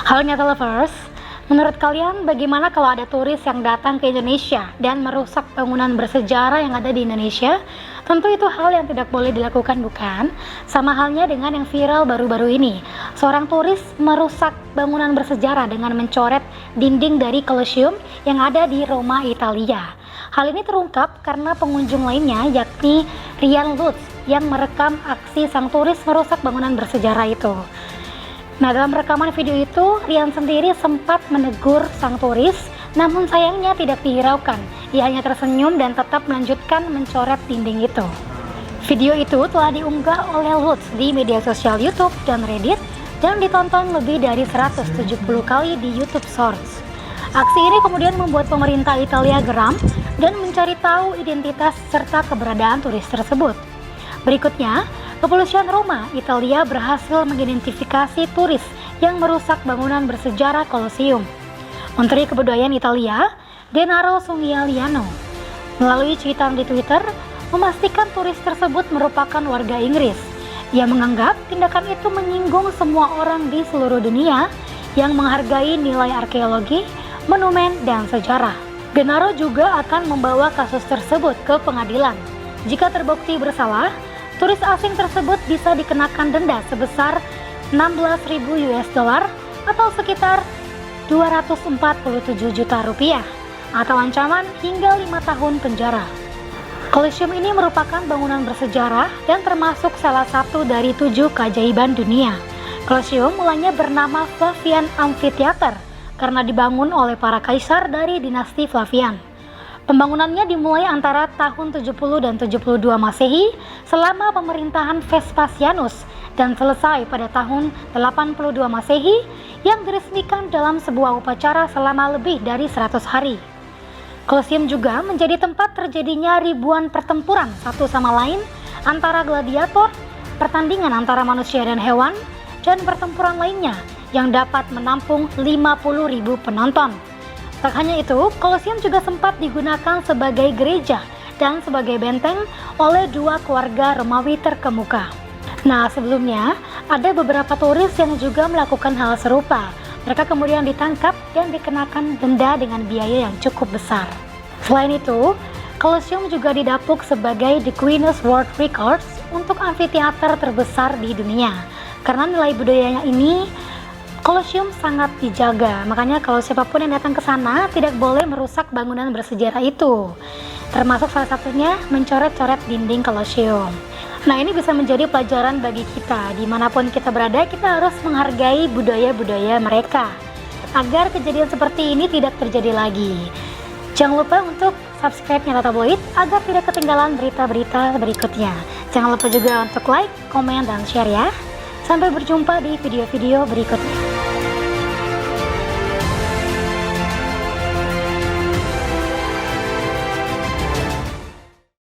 Halo Nyata Lovers, menurut kalian bagaimana kalau ada turis yang datang ke Indonesia dan merusak bangunan bersejarah yang ada di Indonesia? Tentu itu hal yang tidak boleh dilakukan, bukan? Sama halnya dengan yang viral baru-baru ini. Seorang turis merusak bangunan bersejarah dengan mencoret dinding dari Colosseum yang ada di Roma, Italia. Hal ini terungkap karena pengunjung lainnya, yakni Ryan Lutz, yang merekam aksi sang turis merusak bangunan bersejarah itu. Nah, dalam rekaman video itu, Ryan sendiri sempat menegur sang turis, namun sayangnya tidak dihiraukan. Ia hanya tersenyum dan tetap melanjutkan mencoret dinding itu. Video itu telah diunggah oleh Lutz di media sosial YouTube dan Reddit dan ditonton lebih dari 170 kali di YouTube Shorts. Aksi ini kemudian membuat pemerintah Italia geram dan mencari tahu identitas serta keberadaan turis tersebut. Berikutnya, kepolisian Roma, Italia berhasil mengidentifikasi turis yang merusak bangunan bersejarah Colosseum. Menteri Kebudayaan Italia, Gennaro Sangiuliano, melalui cuitan di Twitter, memastikan turis tersebut merupakan warga Inggris. Ia menganggap tindakan itu menyinggung semua orang di seluruh dunia yang menghargai nilai arkeologi, monumen, dan sejarah. Gennaro juga akan membawa kasus tersebut ke pengadilan. Jika terbukti bersalah, turis asing tersebut bisa dikenakan denda sebesar 16.000 US dollar atau sekitar 247 juta rupiah atau ancaman hingga 5 tahun penjara. Colosseum ini merupakan bangunan bersejarah dan termasuk salah satu dari 7 keajaiban dunia. Colosseum mulanya bernama Flavian Amphitheater karena dibangun oleh para kaisar dari dinasti Flavian. Pembangunannya dimulai antara tahun 70 dan 72 Masehi selama pemerintahan Vespasianus dan selesai pada tahun 82 Masehi yang diresmikan dalam sebuah upacara selama lebih dari 100 hari. Colosseum juga menjadi tempat terjadinya ribuan pertempuran satu sama lain antara gladiator, pertandingan antara manusia dan hewan, dan pertempuran lainnya yang dapat menampung 50.000 penonton. Tak hanya itu, Colosseum juga sempat digunakan sebagai gereja dan sebagai benteng oleh 2 keluarga Romawi terkemuka. Nah, sebelumnya ada beberapa turis yang juga melakukan hal serupa. Mereka kemudian ditangkap dan dikenakan denda dengan biaya yang cukup besar. Selain itu, Colosseum juga didapuk sebagai the Guinness World Records untuk amfiteater terbesar di dunia. Karena nilai budayanya ini, Colosseum sangat dijaga. Makanya kalau siapapun yang datang ke sana tidak boleh merusak bangunan bersejarah itu. Termasuk salah satunya mencoret-coret dinding Colosseum. Nah, ini bisa menjadi pelajaran bagi kita. Dimanapun kita berada, kita harus menghargai budaya-budaya mereka agar kejadian seperti ini tidak terjadi lagi. Jangan lupa untuk subscribe Nyata Tabloid agar tidak ketinggalan berita-berita berikutnya. Jangan lupa juga untuk like, komen, dan share ya. Sampai berjumpa di video-video berikutnya.